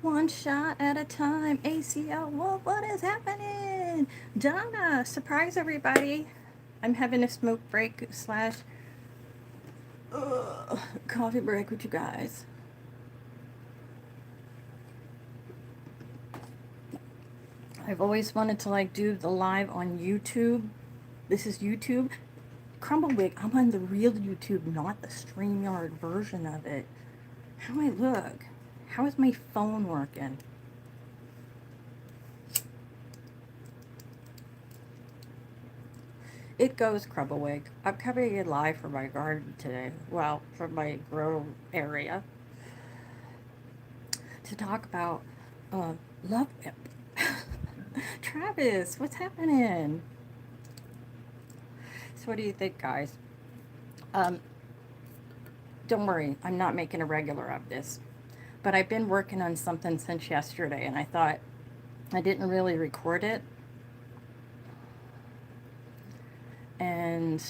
One shot at a time. ACL. Whoa, what is happening? Donna, surprise everybody. I'm having a smoke break slash coffee break with you guys. I've always wanted to like do the live on YouTube. This is YouTube. Crumblewick, I'm on the real YouTube, not the StreamYard version of it. How do I look? How is my phone working? It goes, Crumblewick. I'm coming in live for my garden today. Well, from my grow area. To talk about love whip. Travis, what's happening? So what do you think, guys? Um, don't worry, I'm not making a regular of this. But I've been working on something since yesterday, and I thought I didn't really record it. And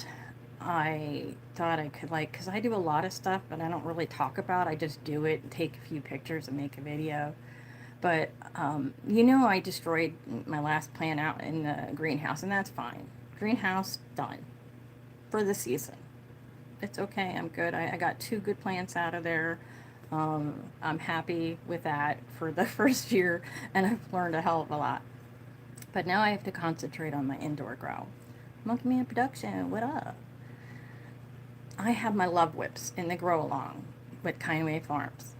I thought I could, like, because I do a lot of stuff, but I don't really talk about. I just do it, take a few pictures, and make a video. But, I destroyed my last plant out in the greenhouse, and that's fine. Greenhouse, done. For the season. It's okay, I'm good. I got 2 good plants out of there. I'm happy with that for the first year, and I've learned a hell of a lot. But now I have to concentrate on my indoor grow. Monkey Man Production, what up? I have my love whips in the grow along with Kindway Farms.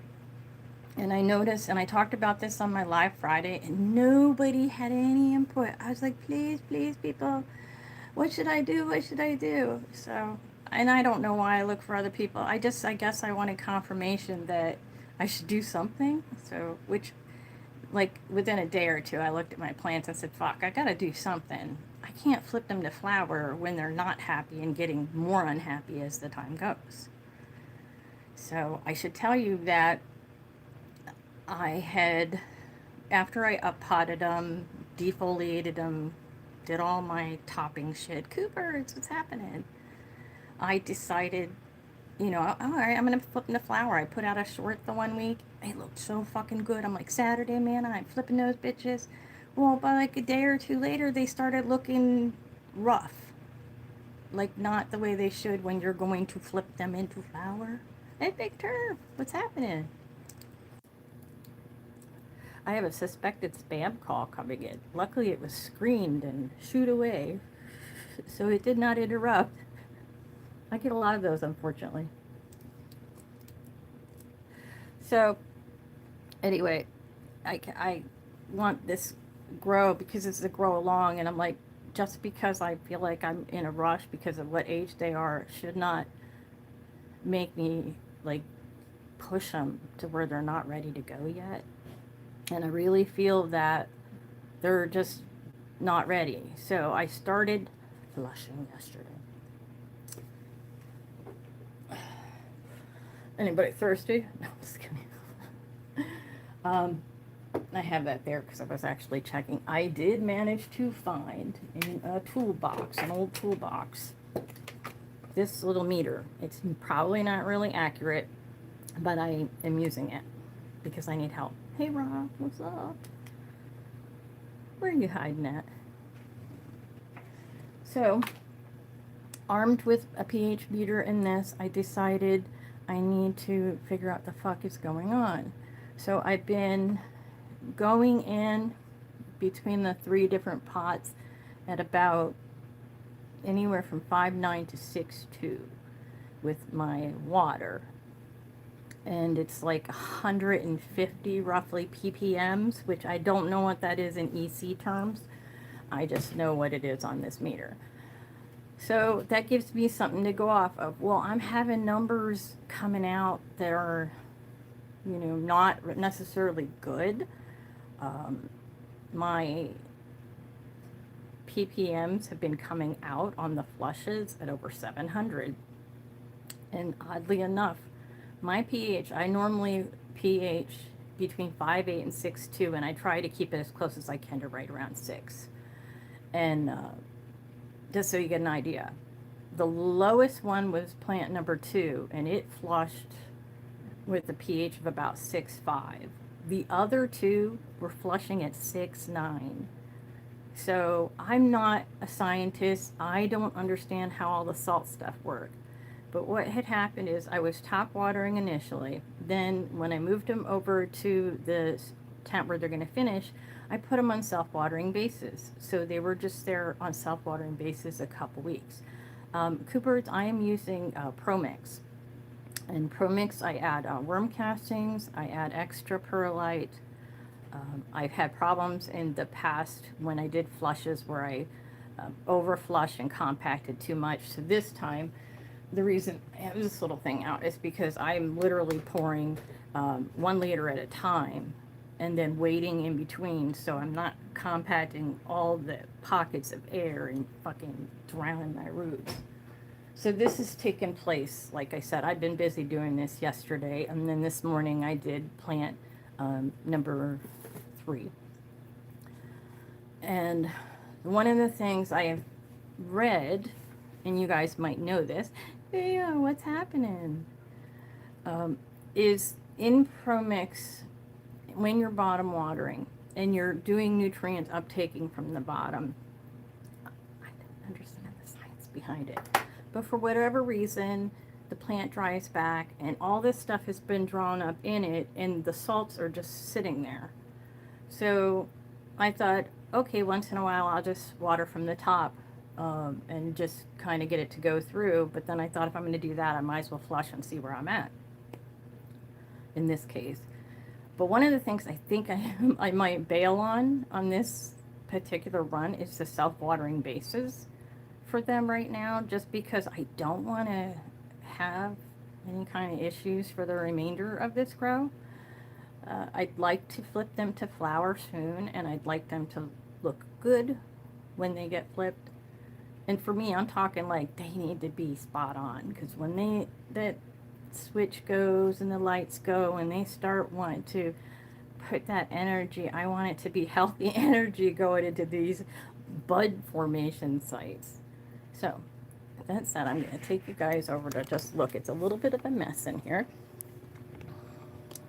And I noticed, and I talked about this on my live Friday, and nobody had any input. I was like, please, please, people, what should I do? What should I do? So, and I don't know why I look for other people. I guess I wanted confirmation that I should do something. So, which, like, within a day or two, I looked at my plants and said, fuck, I gotta do something. I can't flip them to flower when they're not happy and getting more unhappy as the time goes. So, I should tell you that I had, after I up-potted them, defoliated them, did all my topping shit. Coopers, what's happening? I decided, all right, I'm going to flip them to flower. I put out a short the one week. They looked so fucking good. I'm like, Saturday, man, I'm flipping those bitches. Well, by like a day or two later, they started looking rough. Like, not the way they should when you're going to flip them into flower. Hey, Big Turf, what's happening? I have a suspected spam call coming in. Luckily, it was screened and shooed away, so it did not interrupt. I get a lot of those, unfortunately. So, anyway, I want this grow because it's a grow along, and I'm like, just because I feel like I'm in a rush because of what age they are should not make me, like, push them to where they're not ready to go yet. And I really feel that they're just not ready. So I started flushing yesterday. Anybody thirsty? No, I'm just kidding. I have that there because I was actually checking. I did manage to find in a toolbox, an old toolbox, this little meter. It's probably not really accurate, but I am using it because I need help. Hey, Rob, what's up? Where are you hiding at? So, armed with a pH meter and this, I decided I need to figure out the fuck is going on. So I've been going in between the 3 different pots at about anywhere from 5.9 to 6.2 with my water. And it's like 150 roughly ppms, which I don't know what that is in EC terms. I just know what it is on this meter. So that gives me something to go off of. Well, I'm having numbers coming out that are, not necessarily good. My ppms have been coming out on the flushes at over 700. And oddly enough, my pH, I normally pH between 5.8 and 6.2, and I try to keep it as close as I can to right around 6. And just so you get an idea, the lowest one was plant number 2, and it flushed with a pH of about 6.5. The other two were flushing at 6-9. So I'm not a scientist. I don't understand how all the salt stuff works. But what had happened is I was top watering initially. Then when I moved them over to the tent where they're going to finish, I put them on self-watering bases. So they were just there on self-watering bases a couple weeks. Coopers, I am using Promix. In Promix, I add worm castings, I add extra perlite. I've had problems in the past when I did flushes where I over flushed and compacted too much. So this time, the reason I have this little thing out is because I'm literally pouring 1 liter at a time and then waiting in between, so I'm not compacting all the pockets of air and fucking drowning my roots. So this has taken place, like I said, I've been busy doing this yesterday, and then this morning I did plant number 3. And one of the things I have read, and you guys might know this, yeah, what's happening, is in Promix, when you're bottom watering and you're doing nutrient uptaking from the bottom, I don't understand the science behind it, but for whatever reason, the plant dries back and all this stuff has been drawn up in it and the salts are just sitting there. So I thought, okay, once in a while I'll just water from the top and just kind of get it to go through. But then I thought if I'm going to do that, I might as well flush and see where I'm at in this case. But one of the things I think I might bail on this particular run is the self-watering bases for them right now, just because I don't want to have any kind of issues for the remainder of this grow. I'd like to flip them to flower soon, and I'd like them to look good when they get flipped. And for me, I'm talking like they need to be spot on, because when that switch goes and the lights go and they start wanting to put that energy, I want it to be healthy energy going into these bud formation sites. So with that said, I'm going to take you guys over to just look. It's a little bit of a mess in here.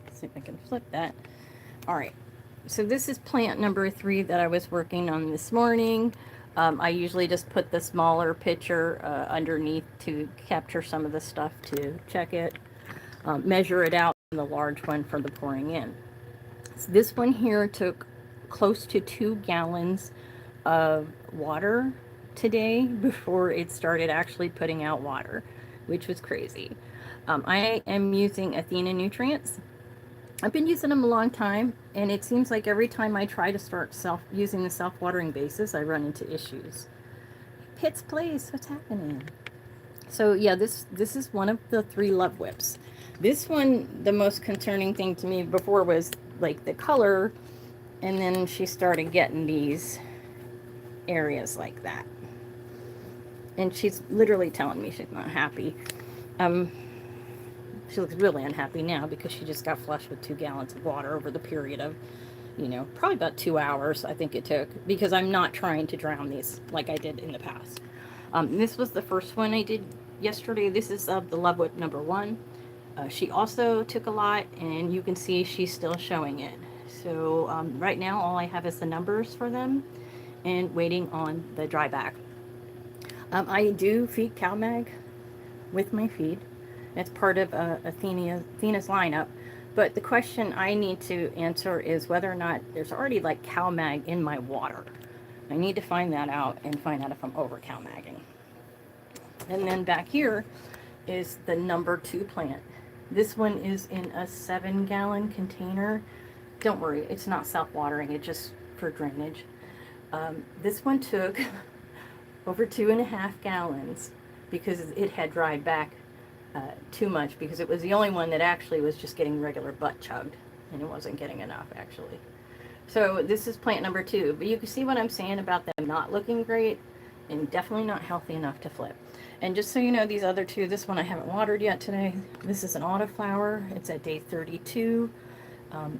Let's see if I can flip that. All right, so this is plant number 3 that I was working on this morning. I usually just put the smaller picture underneath to capture some of the stuff to check it, measure it out, and the large one for the pouring in. So this one here took close to 2 gallons of water today before it started actually putting out water, which was crazy. I am using Athena nutrients. I've been using them a long time, and it seems like every time I try to start using the self-watering bases, I run into issues. Pitts Place, what's happening? So yeah, this is one of the 3 love whips. This one, the most concerning thing to me before was like the color, and then she started getting these areas like that. And she's literally telling me she's not happy. She looks really unhappy now because she just got flushed with 2 gallons of water over the period of, probably about 2 hours, I think it took, because I'm not trying to drown these like I did in the past. This was the first one I did yesterday. This is the Love Whip number 1. She also took a lot, and you can see she's still showing it. So right now all I have is the numbers for them and waiting on the dry back. I do feed CalMag with my feed. That's part of Athena's lineup. But the question I need to answer is whether or not there's already like CalMag in my water. I need to find that out and find out if I'm over CalMagging. And then back here is the number 2 plant. This one is in a 7-gallon container. Don't worry, it's not self-watering, it's just for drainage. This one took over 2.5 gallons because it had dried back too much, because it was the only one that actually was just getting regular butt chugged, and it wasn't getting enough actually. So this is plant number 2, but you can see what I'm saying about them not looking great and definitely not healthy enough to flip. And just so you know, these other 2, this one I haven't watered yet today. This is an Autoflower. It's at day 32.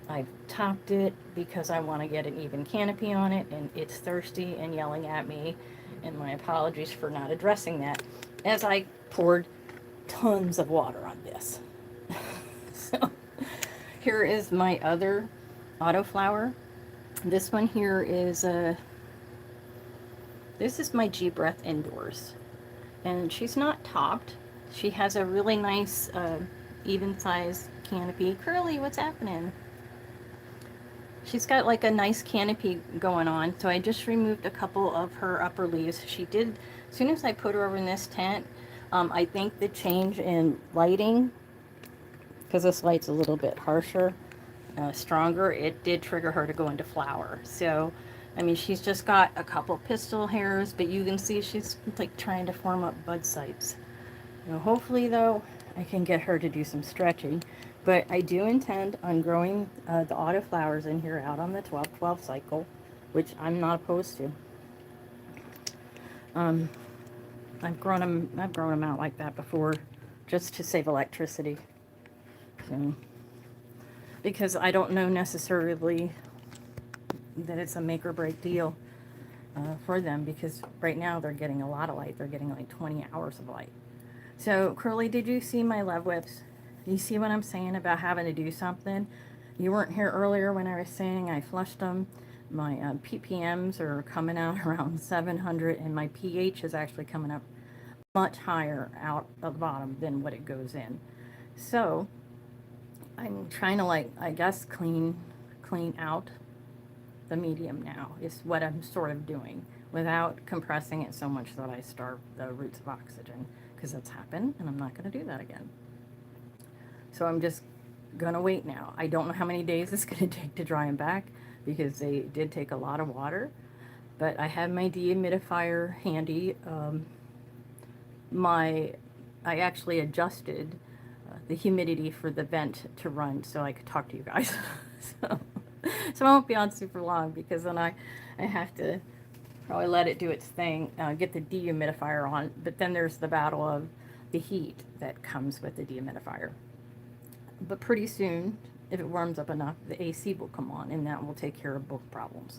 I've topped it because I want to get an even canopy on it, and it's thirsty and yelling at me, and my apologies for not addressing that as I poured tons of water on this. So here is my other Autoflower. This one here is this is my G Breath Indoors. And she's not topped. She has a really nice even size canopy. Curly, what's happening? She's got like a nice canopy going on. So I just removed a couple of her upper leaves. She did, as soon as I put her over in this tent, I think the change in lighting, because this light's a little bit harsher, stronger, it did trigger her to go into flower. So, I mean, she's just got a couple pistil hairs, but you can see she's like trying to form up bud sites. Now, hopefully, though, I can get her to do some stretching. But I do intend on growing the autoflowers in here out on the 12-12 cycle, which I'm not opposed to. I've grown them out like that before, just to save electricity. So, because I don't know necessarily that it's a make or break deal for them, because right now they're getting a lot of light. They're getting like 20 hours of light. So, Curly, did you see my love whips? You see what I'm saying about having to do something? You weren't here earlier when I was saying I flushed them. My ppms are coming out around 700, and my pH is actually coming up much higher out of the bottom than what it goes in. So I'm trying to, like, I guess clean out the medium now is what I'm sort of doing, without compressing it so much that I starve the roots of oxygen, because that's happened and I'm not going to do that again. So I'm just gonna wait now. I don't know how many days it's gonna take to dry them back, because they did take a lot of water. But I have my dehumidifier handy. I actually adjusted the humidity for the vent to run so I could talk to you guys. So I won't be on super long, because then I have to probably let it do its thing, get the dehumidifier on. But then there's the battle of the heat that comes with the dehumidifier. But pretty soon, if it warms up enough, the AC will come on, and that will take care of both problems.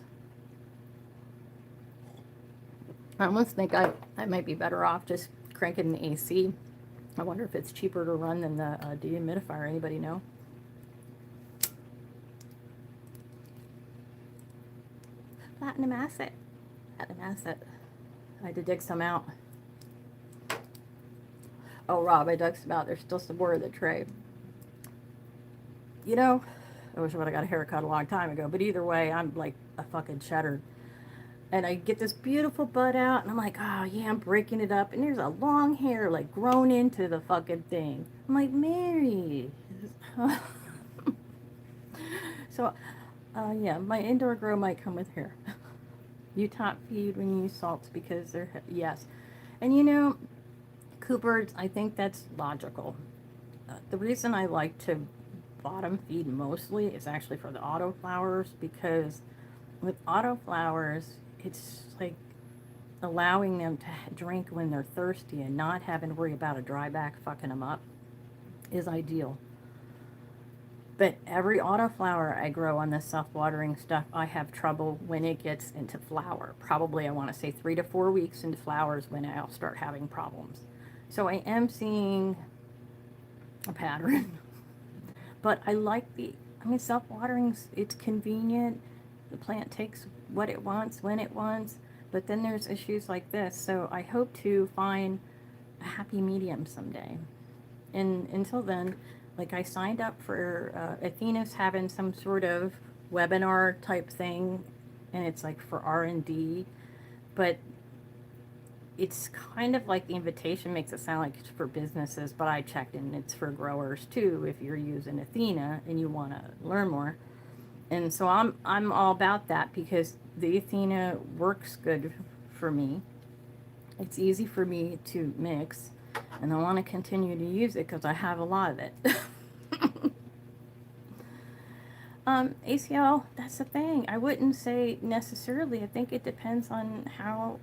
I almost think I might be better off just cranking the AC. I wonder if it's cheaper to run than the dehumidifier. Anybody know? Platinum asset. Platinum asset. I had to dig some out. Oh, Rob, I dug some out. There's still some more in the tray. You know, I wish I would have got a haircut a long time ago, but either way, I'm like a fucking cheddar. And I get this beautiful bud out, and I'm like, oh yeah, I'm breaking it up, and there's a long hair like grown into the fucking thing. I'm like, Mary. So, yeah, my indoor grow might come with hair. You top feed when you use salts, because they're, yes. And you know, Coopers, I think that's logical. The reason I like to bottom feed mostly is actually for the autoflowers, because with autoflowers, it's like allowing them to drink when they're thirsty and not having to worry about a dry back fucking them up is ideal. But every autoflower I grow on this self-watering stuff, I have trouble when it gets into flower. Probably, I want to say 3 to 4 weeks into flowers when I'll start having problems. So I am seeing a pattern. But I like self-watering, it's convenient. The plant takes what it wants, when it wants. But then there's issues like this. So I hope to find a happy medium someday. And until then, like, I signed up for, Athena's having some sort of webinar type thing. And it's like for R&D. But it's kind of like the invitation makes it sound like it's for businesses, but I checked and it's for growers too, if you're using Athena and you want to learn more. And so I'm all about that, because the Athena works good for me. It's easy for me to mix, and I want to continue to use it because I have a lot of it. ACL, that's the thing. I wouldn't say necessarily. I think it depends on how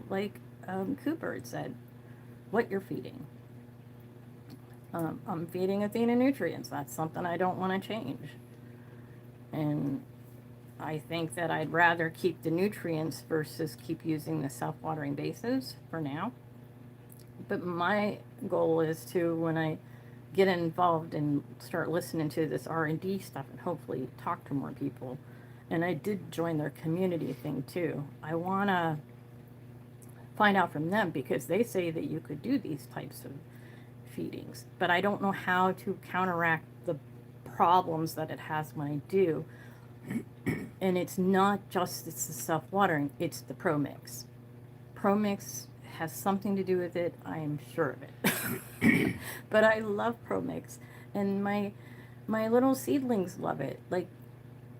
like Cooper had said, what you're feeding. I'm feeding Athena nutrients. That's something I don't want to change. And I think that I'd rather keep the nutrients versus keep using the self-watering bases for now. But my goal is to, when I get involved and start listening to this R&D stuff and hopefully talk to more people. And I did join their community thing too. I want to find out from them because they say that you could do these types of feedings, but I don't know how to counteract the problems that it has when I do. And it's not just it's the self-watering, it's the Pro Mix. Pro Mix has something to do with it, I am sure of it. But I love Pro Mix, and my little seedlings love it. Like,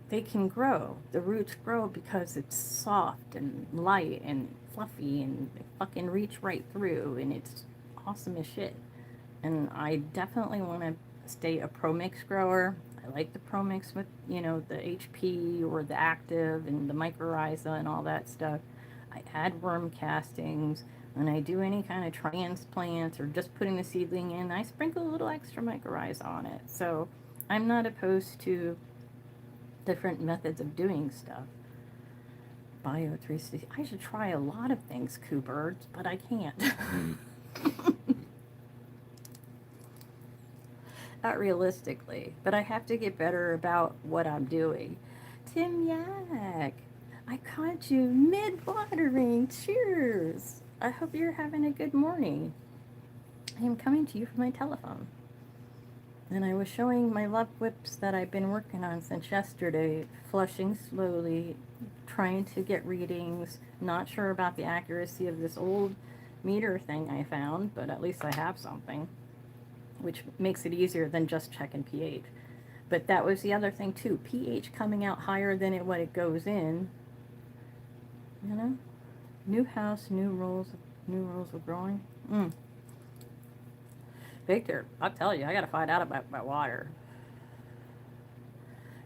they can grow. The roots grow because it's soft and light and fluffy, and they fucking reach right through, and it's awesome as shit. And I definitely want to stay a Pro Mix grower. I like the Pro Mix with, you know, the HP or the Active and the mycorrhiza and all that stuff. I add worm castings. When I do any kind of transplants or just putting the seedling in, I sprinkle a little extra mycorrhiza on it. So I'm not opposed to different methods of doing stuff. Bio 360. I should try a lot of things, Coobirds, but I can't. Not realistically, but I have to get better about what I'm doing. Tim Yak, I caught you mid-watering. Cheers. I hope you're having a good morning. I am coming to you from my telephone. And I was showing my love whips that I've been working on since yesterday, flushing slowly, trying to get readings, not sure about the accuracy of this old meter thing I found, but at least I have something, which makes it easier than just checking pH. But that was the other thing too, pH coming out higher than what it goes in, you know? New house, new rules of growing. Victor, I'll tell you, I gotta find out about my water.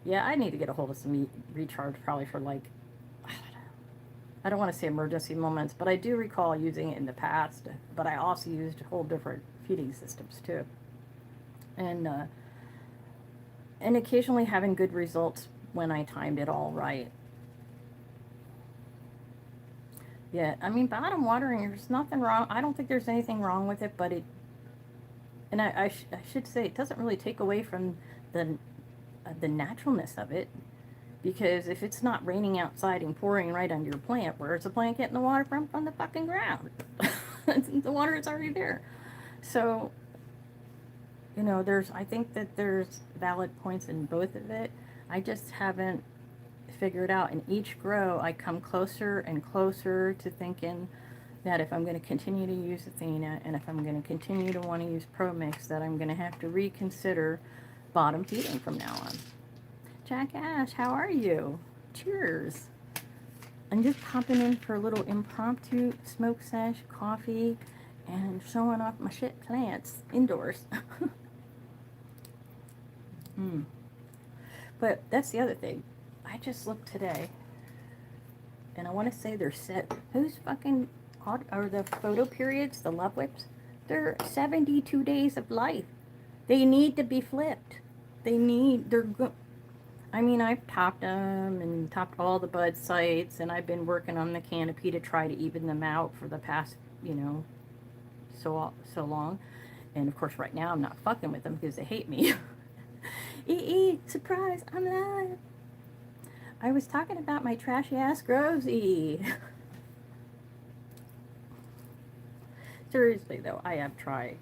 Yeah, I need to get a hold of some recharge probably for like, I don't want to say emergency moments, but I do recall using it in the past, but I also used whole different feeding systems too. And occasionally having good results when I timed it all right. Yeah, I mean, bottom watering, there's nothing wrong. I don't think there's anything wrong with it, but it, and I should say, it doesn't really take away from the naturalness of it, because if it's not raining outside and pouring right on your plant, where's the plant getting the water from? From the fucking ground. The water is already there. So, you know, I think that there's valid points in both of it. I just haven't figured out. In each grow, I come closer and closer to thinking that if I'm going to continue to use Athena, and if I'm going to continue to want to use Pro Mix, that I'm going to have to reconsider bottom feeding from now on. Jack Ash, how are you? Cheers. I'm just popping in for a little impromptu smoke sesh, coffee, and showing off my shit plants indoors. But that's the other thing. I just looked today, and I want to say they're set. Who's fucking are the photo periods, the love whips? They're 72 days of life. They need to be flipped. I mean, I've topped them and topped all the bud sites, and I've been working on the canopy to try to even them out for the past, you know, so long. And of course, right now I'm not fucking with them because they hate me. Surprise, I'm live. I was talking about my trashy ass grows, Seriously though, I have tried.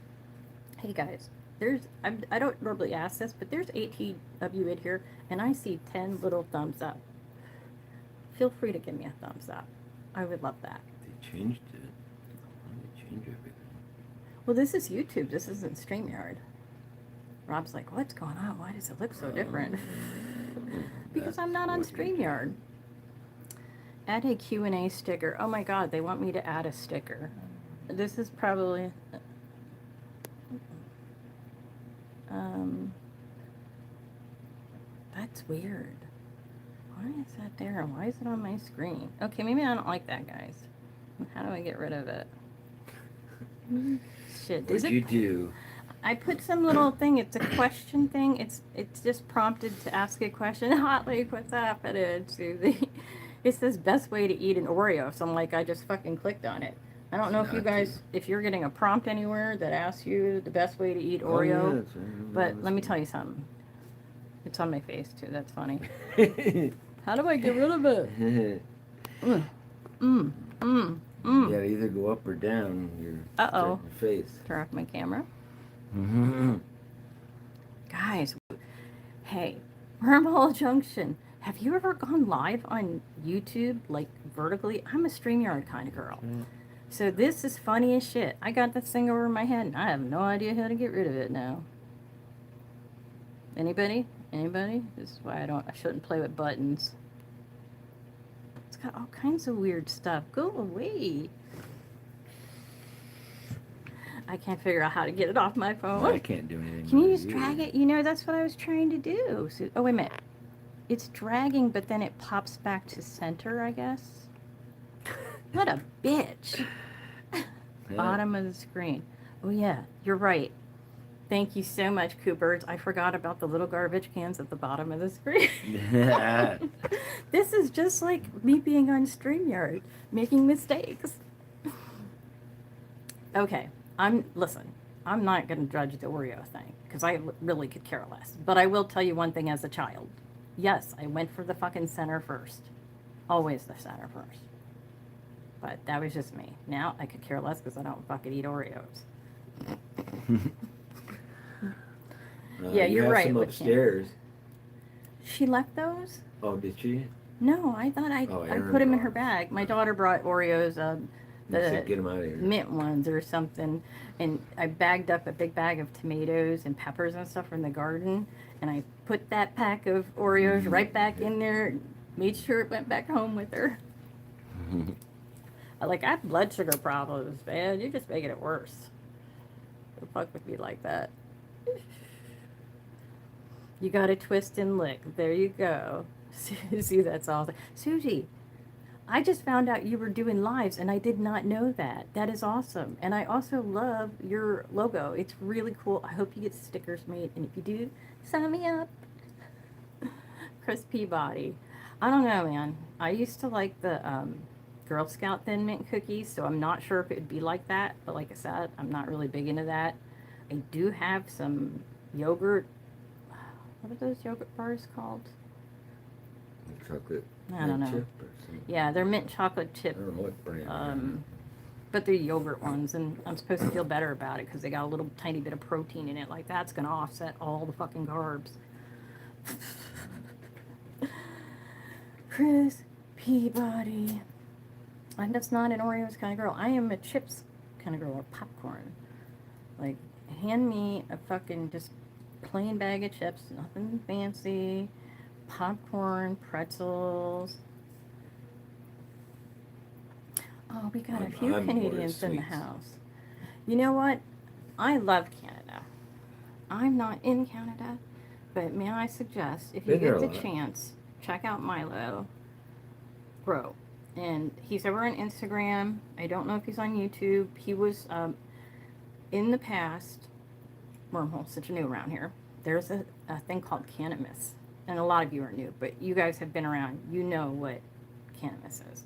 Hey guys, I don't normally ask this, but there's 18 of you in here, and I see 10 little thumbs up. Feel free to give me a thumbs up. I would love that. They changed it. They changed everything. Well, this is YouTube. This isn't StreamYard. Rob's like, what's going on? Why does it look so different? Because I'm not on StreamYard. Add a Q&A sticker. Oh my god, they want me to add a sticker. This is probably... that's weird. Why is that there? Why is it on my screen? Okay, maybe I don't like that, guys. How do I get rid of it? Shit. What'd you do? I put some little thing. It's a question thing. It's just prompted to ask a question. Hot Lake, what's happening, Susie? It says best way to eat an Oreo. So I'm like, I just fucking clicked on it. I don't know if you Not guys, to. if you're getting a prompt anywhere that asks you the best way to eat Oh, Oreo, yeah, that's right. but let me tell you something. It's on my face too. That's funny. you. How do I get rid of it? You Mm, mm, mm. gotta either go up or down. You're Uh-oh. your face. Turn off my camera. Guys, hey, Wormhole Junction. Have you ever gone live on YouTube, like vertically? I'm a StreamYard kind of girl. So this is funny as shit. I got this thing over my head and I have no idea how to get rid of it now. Anybody? Anybody? This is why I shouldn't play with buttons. It's got all kinds of weird stuff. Go away. I can't figure out how to get it off my phone. I can't do anything. Can you with just drag it? You know, that's what I was trying to do. So, oh, wait a minute. It's dragging, but then it pops back to center, I guess. What a bitch. Bottom of the screen. Oh, yeah, you're right. Thank you so much, Coopers. I forgot about the little garbage cans at the bottom of the screen. This is just like me being on StreamYard, making mistakes. Okay, listen, I'm not going to judge the Oreo thing, because I really could care less. But I will tell you one thing as a child. Yes, I went for the fucking center first. Always the center first. But that was just me. Now I could care less because I don't fucking eat Oreos. Yeah, you you're have right. Some upstairs. She left those? Oh, did she? No, I thought I put them in her bag. My daughter brought Oreos, Said, get them out of here. mint ones or something, and I bagged up a big bag of tomatoes and peppers and stuff from the garden, and I put that pack of Oreos right back in there, made sure it went back home with her. I have blood sugar problems, man. You're just making it worse. Don't fuck with me like that. You gotta twist and lick. There you go. See, that's all. Susie, I just found out you were doing lives, and I did not know that. That is awesome. And I also love your logo. It's really cool. I hope you get stickers made, and if you do, sign me up. Chris Peabody. I don't know, man. I used to like the Girl Scout Thin Mint cookies, so I'm not sure if it would be like that. But like I said, I'm not really big into that. I do have some yogurt. What are those yogurt bars called? Chocolate. I don't know. Chip or something. Yeah, they're mint chocolate chip. I don't know what brand. But they're yogurt ones, and I'm supposed to feel better about it because they got a little tiny bit of protein in it. Like, that's going to offset all the fucking carbs. Chris Peabody. I'm just not an Oreos kind of girl. I am a chips kind of girl, or popcorn. Like, hand me a fucking just plain bag of chips, nothing fancy. Popcorn, pretzels. Oh, we got a few Canadians in the house. You know what? I love Canada. I'm not in Canada, but may I suggest, if you get the chance, check out Milo Grow. And he's over on Instagram. I don't know if he's on YouTube. He was, in the past, Wormhole, such a new around here, there's a thing called Cannamas. And a lot of you are new, but you guys have been around. You know what Cannamas is.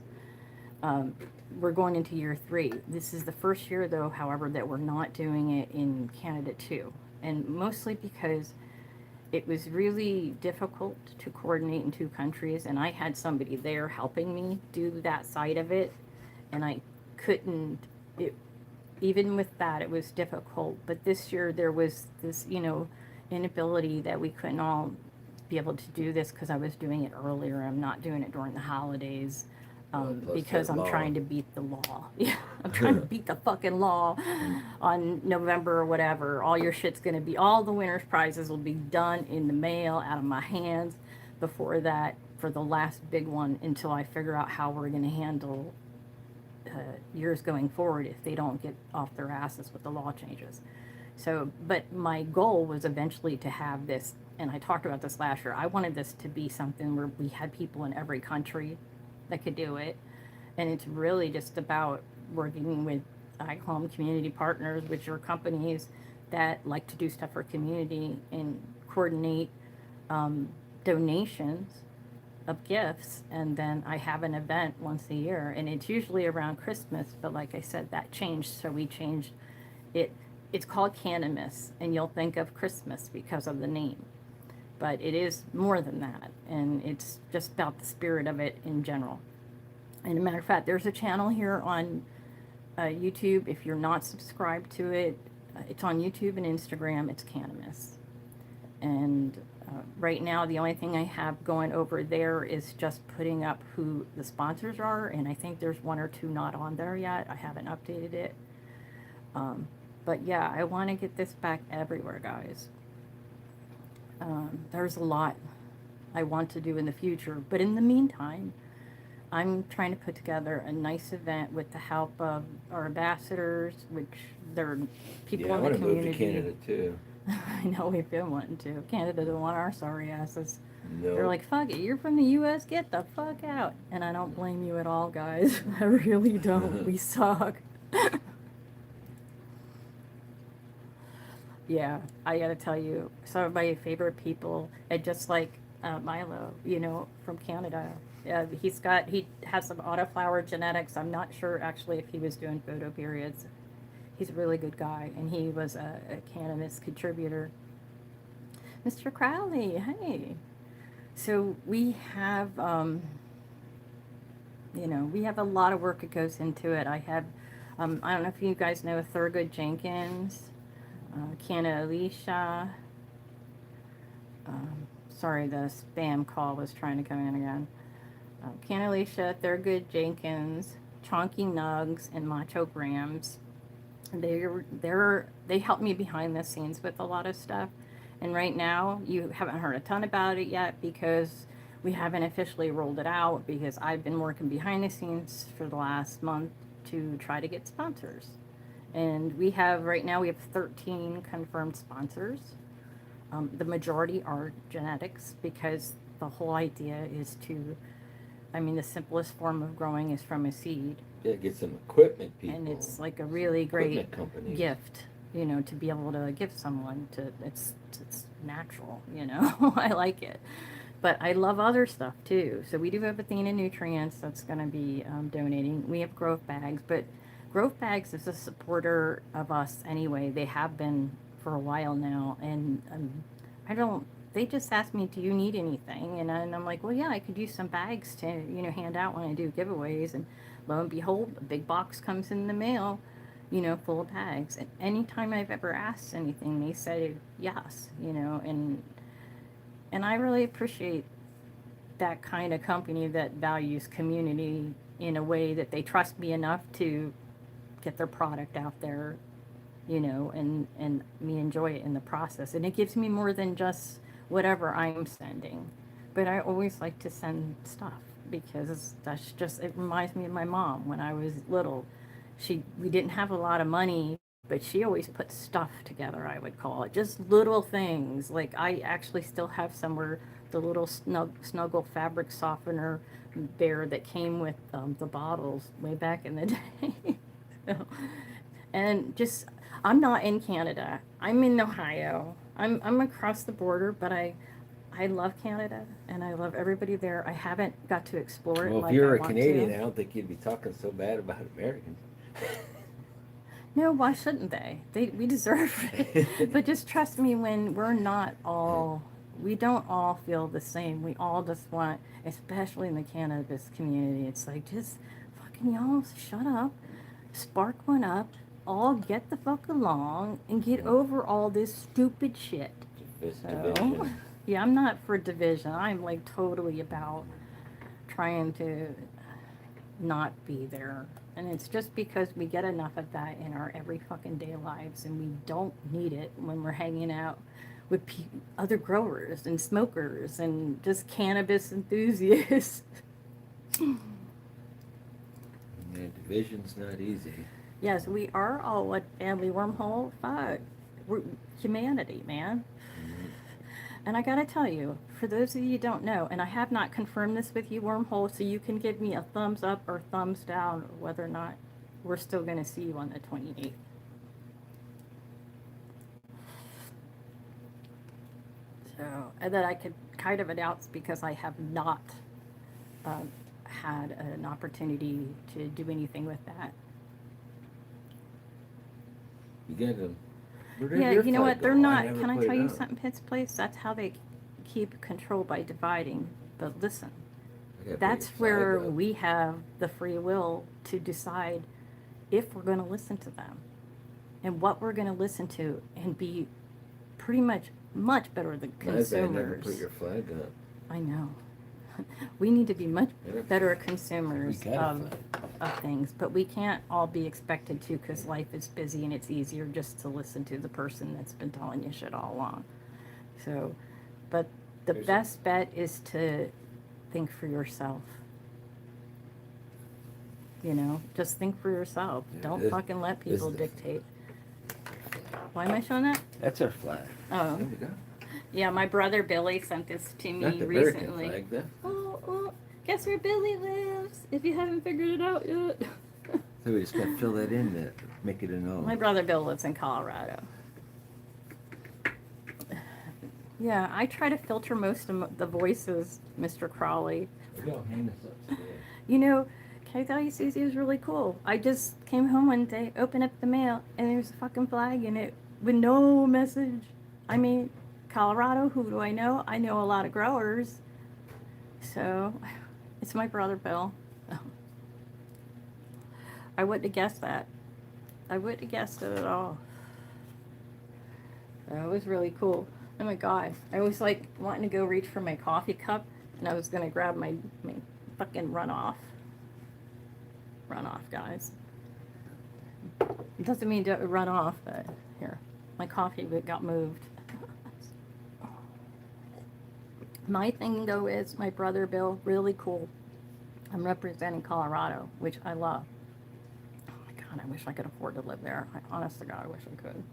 We're going into year 3. This is the first year, though, however, that we're not doing it in Canada, too. And mostly because it was really difficult to coordinate in 2 countries, and I had somebody there helping me do that side of it, and I couldn't, even with that, it was difficult. But this year, there was this, inability that we couldn't all be able to do this because I was doing it earlier. I'm not doing it during the holidays because I'm trying to beat the law. Yeah, I'm trying to beat the fucking law on November or whatever. All your shit's going to be, all the winner's prizes will be done in the mail out of my hands before that for the last big one until I figure out how we're going to handle years going forward if they don't get off their asses with the law changes. So, but my goal was eventually to have this, and I talked about this last year, I wanted this to be something where we had people in every country that could do it. And it's really just about working with, I call them community partners, which are companies that like to do stuff for community and coordinate donations of gifts, and then I have an event once a year, and it's usually around Christmas, but like I said, that changed, so we changed it. It's called Cannamas, and you'll think of Christmas because of the name, but it is more than that, and it's just about the spirit of it in general. And a matter of fact, there's a channel here on YouTube. If you're not subscribed to it, it's on YouTube and Instagram. It's Cannamas. And right now, the only thing I have going over there is just putting up who the sponsors are, and I think there's one or two not on there yet. I haven't updated it. But yeah, I want to get this back everywhere, guys. There's a lot I want to do in the future, but in the meantime, I'm trying to put together a nice event with the help of our ambassadors, which they're people in the community. I want to move to Canada too. I know we've been wanting to. Canada doesn't want our sorry asses. No. They're like, fuck it, you're from the U.S., get the fuck out. And I don't blame you at all, guys. I really don't. We suck. Yeah, I gotta tell you, some of my favorite people, and just like Milo, you know, from Canada. He has some autoflower genetics. I'm not sure actually if he was doing photo periods. He's a really good guy, and he was a Cannamas contributor. Mr. Crowley, hey. So we have, you know, we have a lot of work that goes into it. I have, I don't know if you guys know Thurgood Jenkins, Canna Alicia. Sorry, the spam call was trying to come in again. Canna Alicia, Thurgood Jenkins, Chonky Nugs, and Macho Grams. They help me behind the scenes with a lot of stuff. And right now, you haven't heard a ton about it yet because we haven't officially rolled it out, because I've been working behind the scenes for the last month to try to get sponsors. And right now we have 13 confirmed sponsors. The majority are genetics, because the whole idea is the simplest form of growing is from a seed. Yeah, get some equipment, people. And it's like a really great gift, you know, to be able to give someone. It's natural, you know. I like it. But I love other stuff too. So we do have Athena Nutrients that's going to be donating. We have Growth Bags, but Growth Bags is a supporter of us anyway. They have been for a while now, and they just asked me, do you need anything? And I'm like, well, yeah, I could use some bags to, you know, hand out when I do giveaways. And lo and behold, a big box comes in the mail, you know, full of bags. And anytime I've ever asked anything, they said yes, you know, and I really appreciate that kind of company that values community in a way that they trust me enough to get their product out there, you know, and me enjoy it in the process. And it gives me more than just whatever I'm sending. But I always like to send stuff, because it reminds me of my mom when I was little. We didn't have a lot of money, but she always put stuff together, I would call it. Just little things. Like, I actually still have somewhere the little Snuggle fabric softener bear that came with the bottles way back in the day. And just, I'm not in Canada. I'm in Ohio. I'm across the border, but I love Canada, and I love everybody there. I haven't got to explore it. Well, if you're a Canadian, I don't think you'd be talking so bad about Americans. No, why shouldn't they? We deserve it. But just trust me, when we're not all, we don't all feel the same. We all just want, especially in the cannabis community, it's like, just fucking y'all shut up, spark one up, all get the fuck along, and get over all this stupid shit. So, yeah, I'm not for division. I'm like totally about trying to not be there. And it's just because we get enough of that in our every fucking day lives, and we don't need it when we're hanging out with other growers and smokers and just cannabis enthusiasts. Yeah, division's not easy. Yes, we are all one family wormhole. Fuck. We're humanity, man. And I gotta tell you, for those of you who don't know, and I have not confirmed this with you, Wormhole, so you can give me a thumbs up or thumbs down whether or not we're still gonna see you on the 28th. So, and then I could kind of announce, because I have not had an opportunity to do anything with that. You got them. Yeah, you know what? They're not. never Can I put tell it you on. something, Pitts Place? That's how they keep control, by dividing. But listen, I gotta put that's your flag where up. we have the free will to decide if we're going to listen to them and what we're going to listen to, and be pretty much better than My bad, never put consumers. your flag up. I know. We need to be much Yeah. better We consumers got a of flag. things, but we can't all be expected to, because life is busy and it's easier just to listen to the person that's been telling you shit all along. So, but the Here's best bet is to think for yourself. You know, just think for yourself. Don't This- fucking let this is people the dictate. flag. Why am I showing that? That's our flag. Oh, There we go. yeah, my brother Billy sent this to me Not the American recently. flag, though. Oh, guess where Billy lives, if you haven't figured it out yet. So we just gotta fill that in to make it a no. My brother Bill lives in Colorado. Yeah, I try to filter most of the voices, Mr. Crawley. We gotta hang this upstairs. You know, can I tell you, Susie was really cool. I just came home one day, opened up the mail, and there's a fucking flag in it with no message. I mean, Colorado, who do I know? I know a lot of growers. So, it's my brother Bill. I wouldn't have guessed that. I wouldn't have guessed it at all. So it was really cool. Oh my god. I was like wanting to go reach for my coffee cup, and I was gonna grab my fucking runoff. Runoff, guys. It doesn't mean to run off, but here. My coffee got moved. My thing though is my brother Bill, really cool. I'm representing Colorado, which I love. Oh my god, I wish I could afford to live there. Honest to God, I wish I could.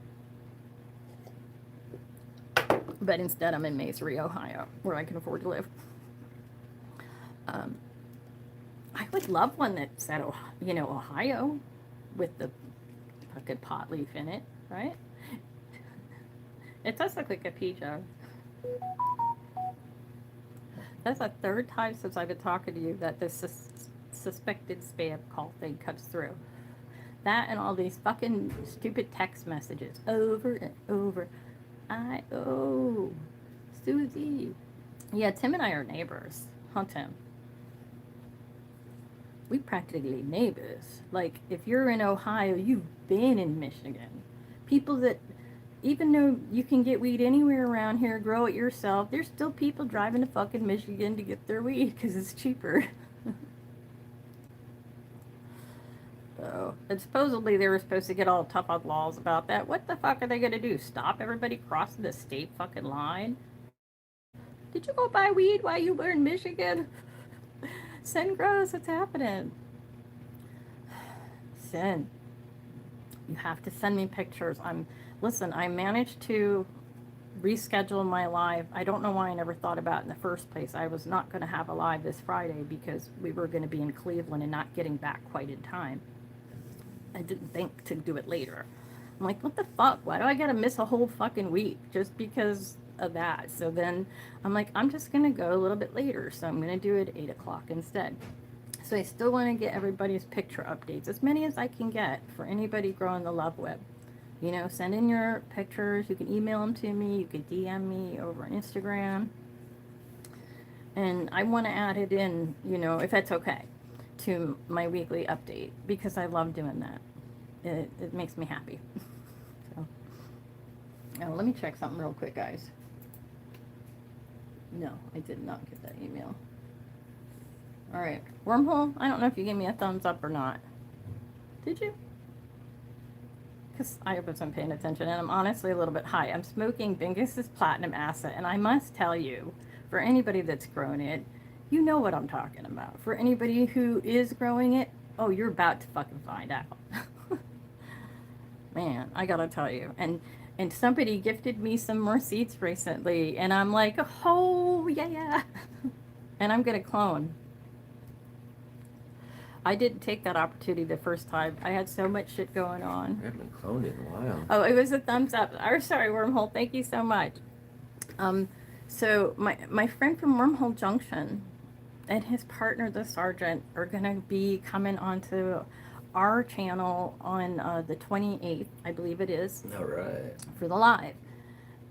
But instead I'm in Masery, Ohio, where I can afford to live. I would love one that said, Ohio, with the fucking pot leaf in it, right? It does look like a pea jug. That's the third time since I've been talking to you that this suspected spam call thing comes through. That and all these fucking stupid text messages over and over. Susie. Yeah, Tim and I are neighbors. Huh, Tim? We practically neighbors. Like, if you're in Ohio, you've been in Michigan. People that, even though you can get weed anywhere around here, grow it yourself, there's still people driving to fucking Michigan to get their weed because it's cheaper. So, and supposedly they were supposed to get all tough on laws about that. What the fuck are they gonna do? Stop everybody crossing the state fucking line? Did you go buy weed while you were in Michigan? Sin grows, what's happening? Sin. You have to send me pictures. Listen, I managed to reschedule my live. I don't know why I never thought about it in the first place. I was not going to have a live this Friday because we were going to be in Cleveland and not getting back quite in time. I didn't think to do it later. I'm like, what the fuck? Why do I gotta miss a whole fucking week just because of that? So then I'm like, I'm just gonna go a little bit later. So I'm gonna do it at 8 o'clock instead. So I still want to get everybody's picture updates, as many as I can get for anybody growing the love web. You know, send in your pictures. You can email them to me. You can DM me over on Instagram. And I want to add it in, if that's okay, to my weekly update, because I love doing that. It makes me happy. So, now let me check something real quick, guys. No, I did not get that email. All right, Wormhole, I don't know if you gave me a thumbs up or not. Did you? Because I wasn't paying attention, and I'm honestly a little bit high. I'm smoking Bingus's Platinum Acid, and I must tell you, for anybody that's grown it, you know what I'm talking about. For anybody who is growing it, oh, you're about to fucking find out. Man, I gotta tell you. And somebody gifted me some more seeds recently, and I'm like, oh, yeah. And I'm gonna clone. I didn't take that opportunity the first time. I had so much shit going on. I haven't been cloned in a while. Oh, it was a thumbs up. Or sorry, Wormhole. Thank you so much. So my friend from Wormhole Junction, and his partner, the sergeant, are going to be coming onto our channel on the 28th, I believe it is, All right. for the live.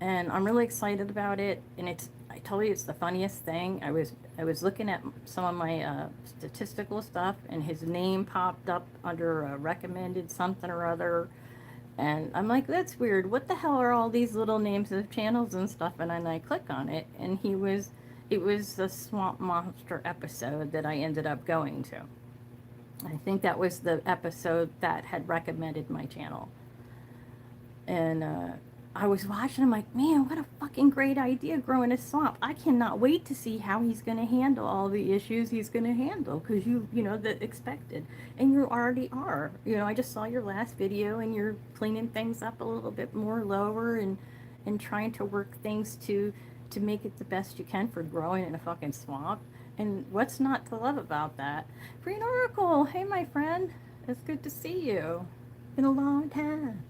And I'm really excited about it. And I told you, it's the funniest thing. I was looking at some of my statistical stuff, and his name popped up under recommended something or other. And I'm like, that's weird. What the hell are all these little names of channels and stuff? And then I click on it, and it was the Swamp Monster episode that I ended up going to. I think that was the episode that had recommended my channel. And I was watching, I'm like, man, what a fucking great idea, growing a swamp. I cannot wait to see how he's going to handle all the issues he's going to handle, because you know, the expected. And you already are. You know, I just saw your last video, and you're cleaning things up a little bit more lower, and trying to work things to make it the best you can for growing in a fucking swamp. And what's not to love about that? Green Oracle, hey my friend, it's good to see you. Been a long time.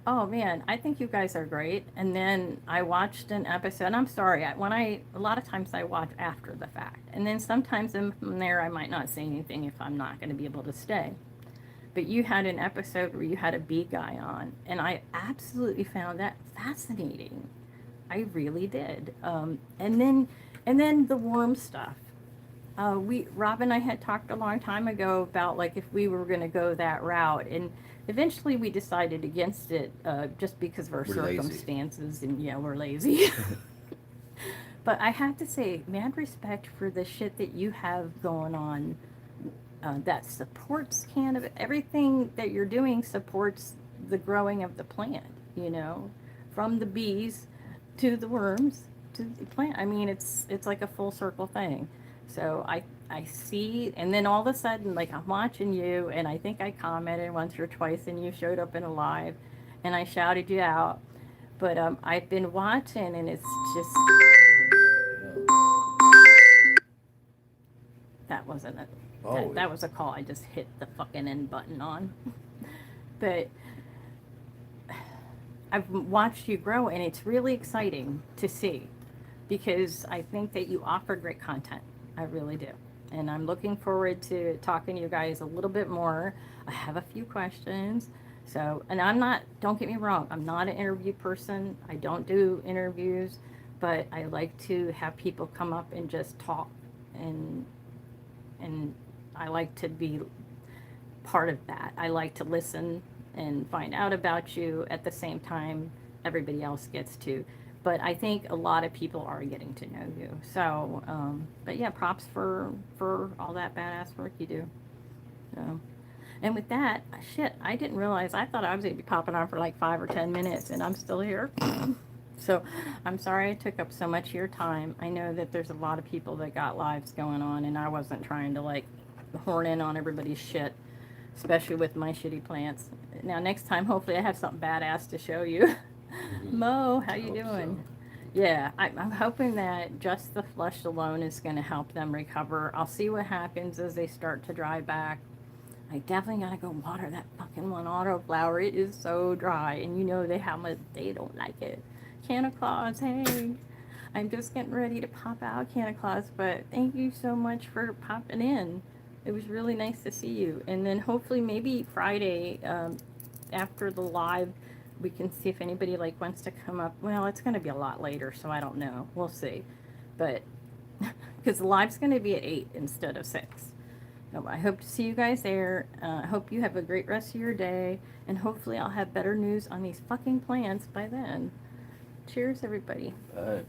Oh man, I think you guys are great. And then I watched an episode. And I'm sorry, a lot of times I watch after the fact, and then sometimes from there I might not say anything if I'm not going to be able to stay. But you had an episode where you had a bee guy on, and I absolutely found that fascinating. I really did. And then the worm stuff. Rob and I had talked a long time ago about, like, if we were going to go that route, and eventually we decided against it, just because of our circumstances, and yeah, we're lazy. But I have to say, mad respect for the shit that you have going on, that supports cannabis. Everything that you're doing supports the growing of the plant, you know, from the bees to the worms to the plant. I mean, it's like a full circle thing. So I see, and then all of a sudden, like, I'm watching you, and I think I commented once or twice, and you showed up in a live, and I shouted you out. But I've been watching, and it's just, that wasn't it. That was a call. I just hit the fucking end button on. But I've watched you grow, and it's really exciting to see, because I think that you offer great content. I really do. And I'm looking forward to talking to you guys a little bit more. I have a few questions. So, and don't get me wrong, I'm not an interview person. I don't do interviews, but I like to have people come up and just talk, and I like to be part of that. I like to listen and find out about you at the same time everybody else gets to. But I think a lot of people are getting to know you. So, but yeah, props for all that badass work you do. So, and with that, shit, I didn't realize, I thought I was going to be popping on for like 5 or 10 minutes, and I'm still here. So I'm sorry I took up so much of your time. I know that there's a lot of people that got lives going on, and I wasn't trying to, like, horn in on everybody's shit, especially with my shitty plants. Now, next time, hopefully I have something badass to show you. Mo, how you doing? So. Yeah, I'm hoping that just the flush alone is going to help them recover. I'll see what happens as they start to dry back. I definitely got to go water that fucking one autoflower. It is so dry, and you know they don't like it. Cannamas, hey. I'm just getting ready to pop out, Cannamas, but thank you so much for popping in. It was really nice to see you. And then hopefully maybe Friday, after the live, we can see if anybody, like, wants to come up. Well, it's going to be a lot later, so I don't know. We'll see. But because the live's going to be at 8 instead of 6. So I hope to see you guys there. I hope you have a great rest of your day, and hopefully I'll have better news on these fucking plants by then. Cheers, everybody. Bye.